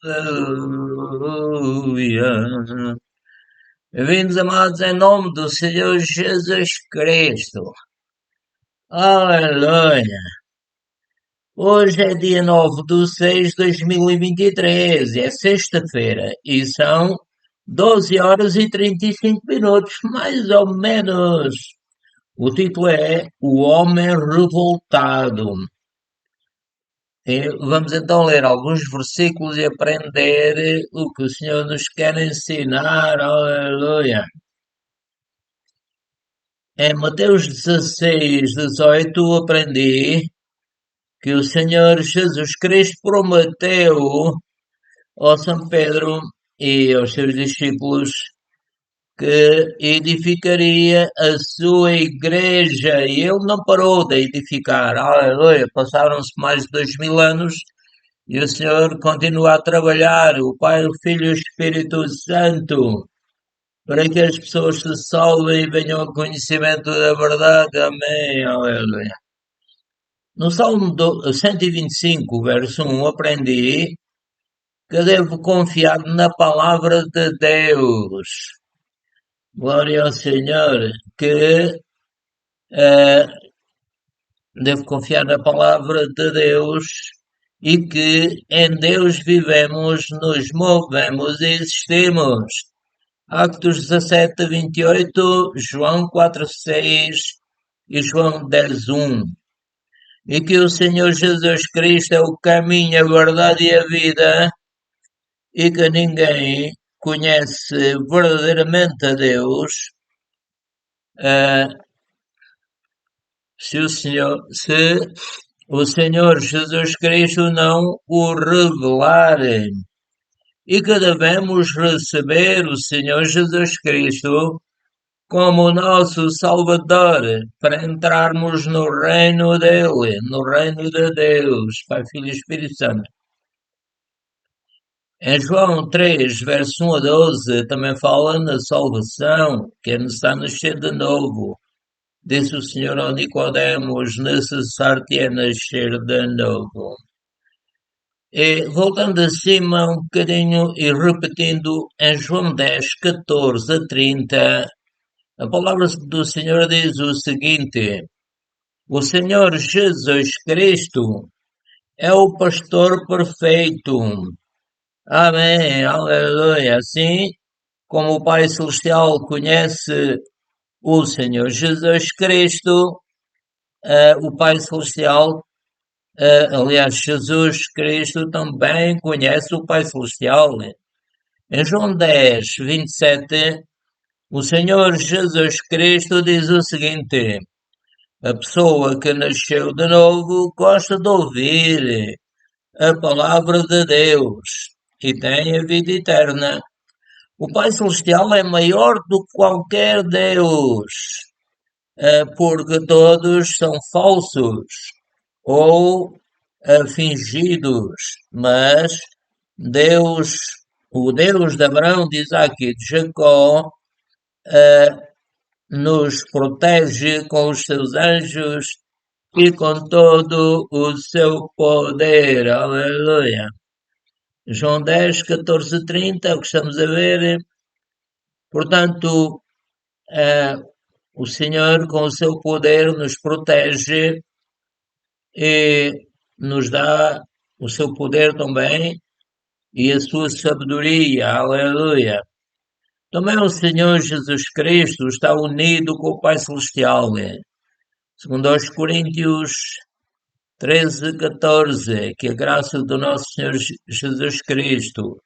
Aleluia. Bem-vindos, amados, em nome do Senhor Jesus Cristo. Aleluia. Hoje é dia 9/6/2023, é sexta-feira, e são 12 horas e 35 minutos, mais ou menos. O título é O Homem Revoltado. Vamos então ler alguns versículos e aprender o que o Senhor nos quer ensinar. Aleluia. Em Mateus 16:18 aprendi que o Senhor Jesus Cristo prometeu ao São Pedro e aos seus discípulos que edificaria a sua igreja e ele não parou de edificar. Aleluia. Passaram-se mais de 2000 anos e o Senhor continua a trabalhar, o Pai, o Filho e o Espírito Santo, para que as pessoas se salvem e venham ao conhecimento da verdade. Amém. Aleluia. No Salmo 125, verso 1, aprendi que devo confiar na palavra de Deus. Glória ao Senhor, que eh, devo confiar na palavra de Deus e que em Deus vivemos, nos movemos e existimos. Actos 17:28, João 4:6 e João 10:1. E que o Senhor Jesus Cristo é o caminho, a verdade e a vida, e que ninguém conhece verdadeiramente a Deus eh, se o Senhor Jesus Cristo não o revelar. E que devemos receber o Senhor Jesus Cristo como nosso Salvador, para entrarmos no reino dele, no reino de Deus, Pai, Filho e Espírito Santo. Em João 3, verso 1 a 12, também fala na salvação, que é necessário nascer de novo. Disse o Senhor ao Nicodemos, necessário-te é nascer de novo. E voltando acima um bocadinho e repetindo, em João 10, 14 a 30, a palavra do Senhor diz o seguinte: o Senhor Jesus Cristo é o pastor perfeito. Amém, aleluia. Assim como o Pai Celestial conhece o Senhor Jesus Cristo, o Pai Celestial, aliás, Jesus Cristo também conhece o Pai Celestial. Em João 10:27, o Senhor Jesus Cristo diz o seguinte: a pessoa que nasceu de novo gosta de ouvir a palavra de Deus e tem a vida eterna. O Pai Celestial é maior do que qualquer Deus, porque todos são falsos ou fingidos, mas Deus, o Deus de Abraão, de Isaac e de Jacó, nos protege com os seus anjos e com todo o seu poder. Aleluia. João 10, 14, 30, é o que estamos a ver. Portanto, o Senhor, com o seu poder, nos protege e nos dá o seu poder também e a sua sabedoria. Aleluia. Também o Senhor Jesus Cristo está unido com o Pai Celestial. Segundo aos Coríntios 13:14, que a graça do nosso Senhor Jesus Cristo,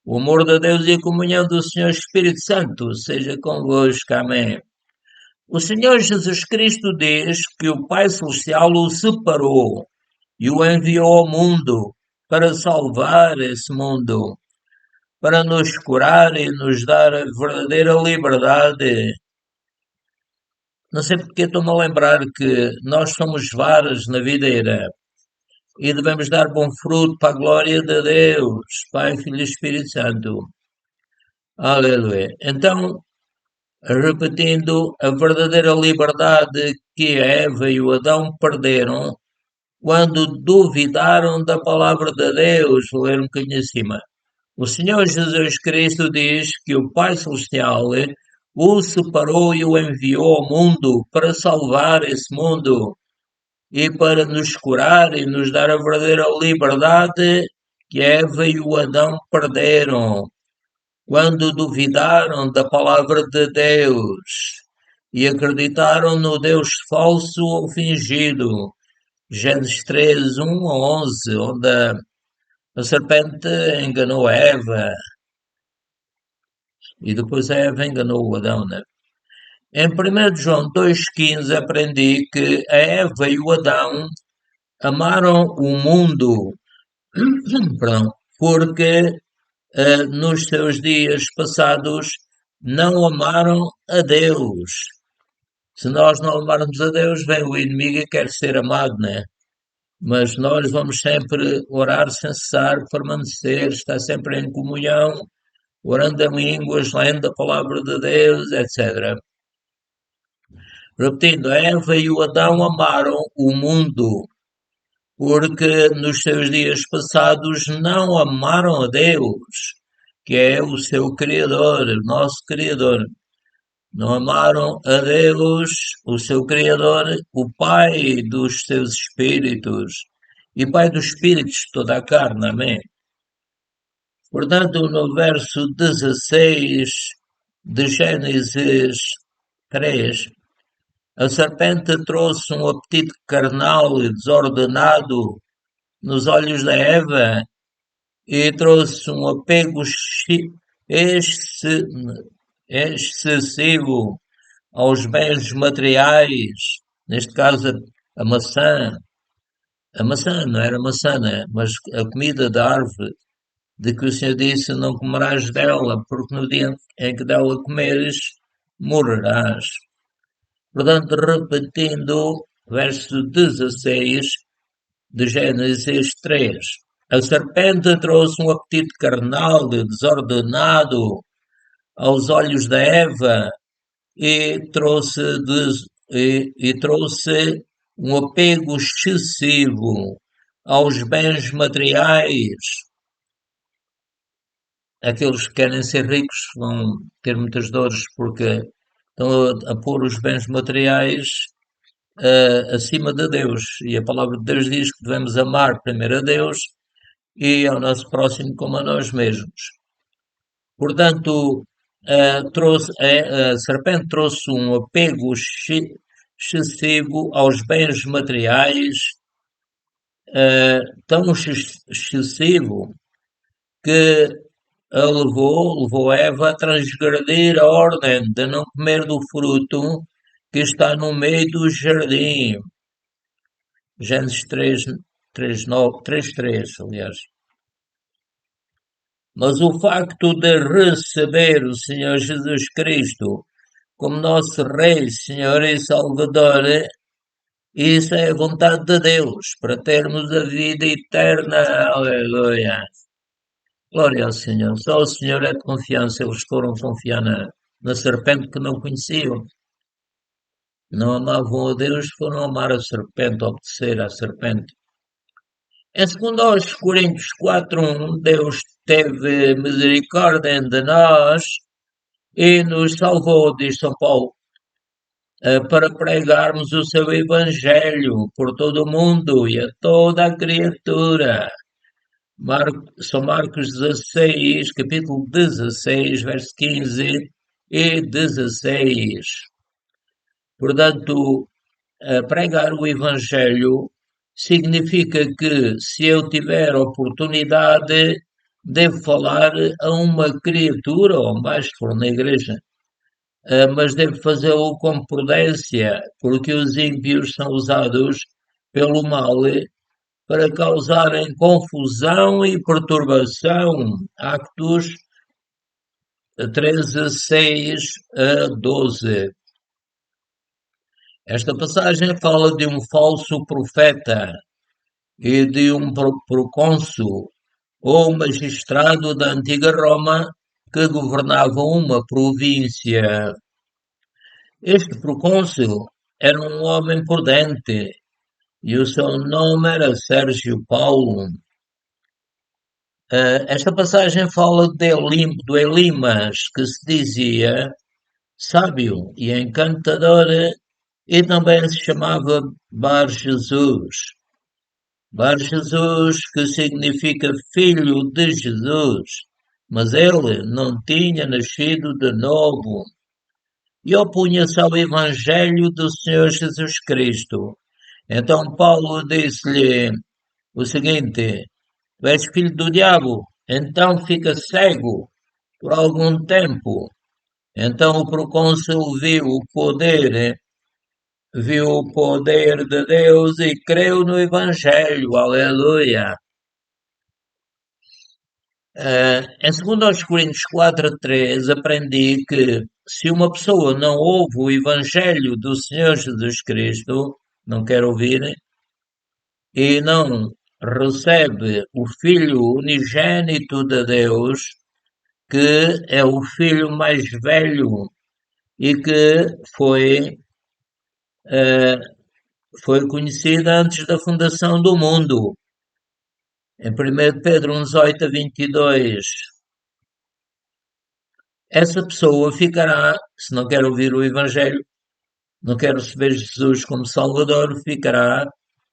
o amor de Deus e a comunhão do Senhor Espírito Santo seja convosco. Amém. O Senhor Jesus Cristo diz que o Pai Celestial o separou e o enviou ao mundo para salvar esse mundo, para nos curar e nos dar a verdadeira liberdade. Não sei porque estou-me a lembrar que nós somos varas na videira e devemos dar bom fruto para a glória de Deus, Pai, Filho e Espírito Santo. Aleluia. Então, repetindo, a verdadeira liberdade que Eva e o Adão perderam quando duvidaram da palavra de Deus, vou ler um bocadinho acima. O Senhor Jesus Cristo diz que o Pai Celestial o separou e o enviou ao mundo para salvar esse mundo e para nos curar e nos dar a verdadeira liberdade que Eva e o Adão perderam quando duvidaram da palavra de Deus e acreditaram no Deus falso ou fingido. Gênesis 3, 1 a 11, onde a serpente enganou a Eva e depois a Eva enganou o Adão, né? Em 1 João 2,15 aprendi que a Eva e o Adão amaram o mundo, perdão, porque nos seus dias passados não amaram a Deus. Se nós não amarmos a Deus, vem o inimigo e quer ser amado, né? Mas nós vamos sempre orar sem cessar, permanecer, estar sempre em comunhão, orando em línguas, lendo a palavra de Deus, etc. Repetindo, a Eva e o Adão amaram o mundo, porque nos seus dias passados não amaram a Deus, que é o seu Criador, o nosso Criador. Não amaram a Deus, o seu Criador, o Pai dos seus espíritos e Pai dos espíritos de toda a carne. Amém. Portanto, no verso 16 de Gênesis 3, a serpente trouxe um apetite carnal e desordenado nos olhos da Eva e trouxe um apego excessivo aos bens materiais, neste caso a maçã. A maçã não era maçã, né? Mas a comida da árvore, de que o Senhor disse: Não comerás dela, porque no dia em que dela comeres, morrerás. Portanto, repetindo, verso 16 de Gênesis 3. A serpente trouxe um apetite carnal e desordenado aos olhos da Eva e trouxe um apego excessivo aos bens materiais. Aqueles que querem ser ricos vão ter muitas dores porque estão a pôr os bens materiais acima de Deus. E a palavra de Deus diz que devemos amar primeiro a Deus e ao nosso próximo como a nós mesmos. Portanto, a serpente trouxe um apego excessivo aos bens materiais, tão excessivo que levou Eva a transgredir a ordem de não comer do fruto que está no meio do jardim. Gênesis 3, 3, 9, 3, 3, aliás. Mas o facto de receber o Senhor Jesus Cristo como nosso Rei, Senhor e Salvador, isso é a vontade de Deus, para termos a vida eterna. Aleluia. Glória ao Senhor. Só o Senhor é de confiança. Eles foram confiar na serpente que não conheciam. Não amavam a Deus, foram amar a serpente, obedecer à serpente. Em 2 Coríntios 4:1, Deus teve misericórdia de nós e nos salvou, diz São Paulo, para pregarmos o seu Evangelho por todo o mundo e a toda a criatura. São Marcos 16, capítulo 16, verso 15 e 16. Portanto, pregar o Evangelho significa que, se eu tiver oportunidade, devo falar a uma criatura, ou mais, se for na igreja, mas devo fazê-lo com prudência, porque os ímpios são usados pelo mal para causarem confusão e perturbação. Actos 13, 6 a 12. Esta passagem fala de um falso profeta e de um procônsul ou magistrado da antiga Roma que governava uma província. Este procônsul era um homem prudente e o seu nome era Sérgio Paulo. Esta passagem fala do Elimas, que se dizia sábio e encantador, e também se chamava Bar Jesus. Bar Jesus, que significa filho de Jesus, mas ele não tinha nascido de novo e opunha-se ao Evangelho do Senhor Jesus Cristo. Então Paulo disse-lhe o seguinte: Tu és filho do diabo, então fica cego por algum tempo. Então o procônsul viu o poder de Deus e creu no Evangelho. Aleluia. Em 2 Coríntios 4:3 aprendi que se uma pessoa não ouve o Evangelho do Senhor Jesus Cristo, não quer ouvir, e não recebe o Filho unigênito de Deus, que é o filho mais velho e que eh, foi conhecido antes da fundação do mundo. Em 1 Pedro 1:18 a 22, essa pessoa ficará, se não quer ouvir o Evangelho, não quer receber Jesus como Salvador, ficará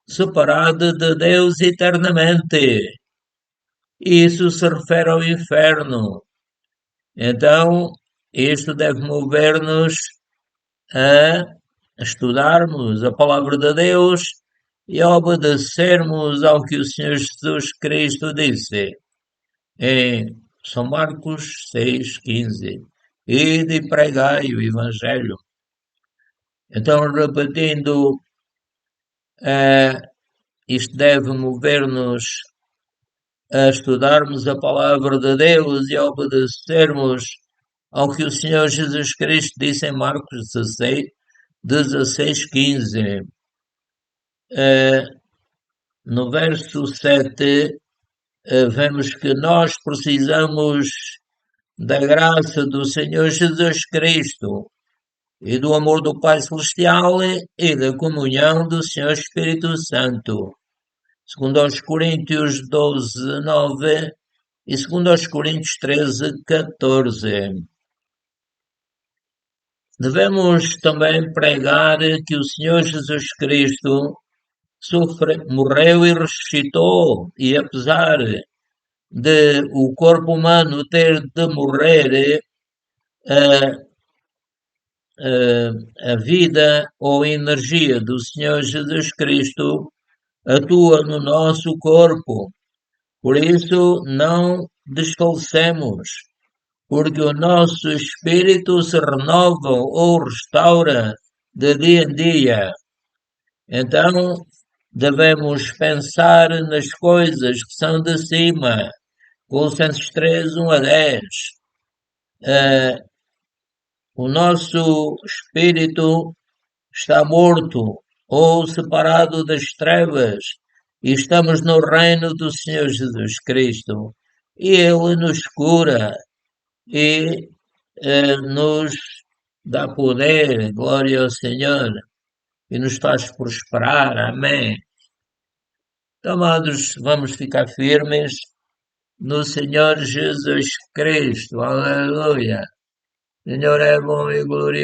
separada de Deus eternamente. Isso se refere ao inferno. Então, isto deve mover-nos a estudarmos a palavra de Deus e a obedecermos ao que o Senhor Jesus Cristo disse em São Marcos 6:15. Ide e pregai o Evangelho. Então, repetindo, eh, isto deve mover-nos a estudarmos a palavra de Deus e a obedecermos ao que o Senhor Jesus Cristo disse em Marcos 16:15. Eh, no verso 7, vemos que nós precisamos da graça do Senhor Jesus Cristo e do amor do Pai Celestial e da comunhão do Senhor Espírito Santo. Segundo aos Coríntios 12:9 e segundo aos Coríntios 13:14. Devemos também pregar que o Senhor Jesus Cristo morreu e ressuscitou, e apesar de o corpo humano ter de morrer, a, a vida ou a energia do Senhor Jesus Cristo atua no nosso corpo. Por isso, não desfalecemos, porque o nosso espírito se renova ou restaura de dia em dia. Então, devemos pensar nas coisas que são de cima. Colossenses 3:1 a 10. Eh, o nosso espírito está morto ou separado das trevas e estamos no reino do Senhor Jesus Cristo. E Ele nos cura e nos dá poder, glória ao Senhor, e nos faz prosperar. Amém. Então, amados, vamos ficar firmes no Senhor Jesus Cristo. Aleluia. O Senhor é bom e glorioso.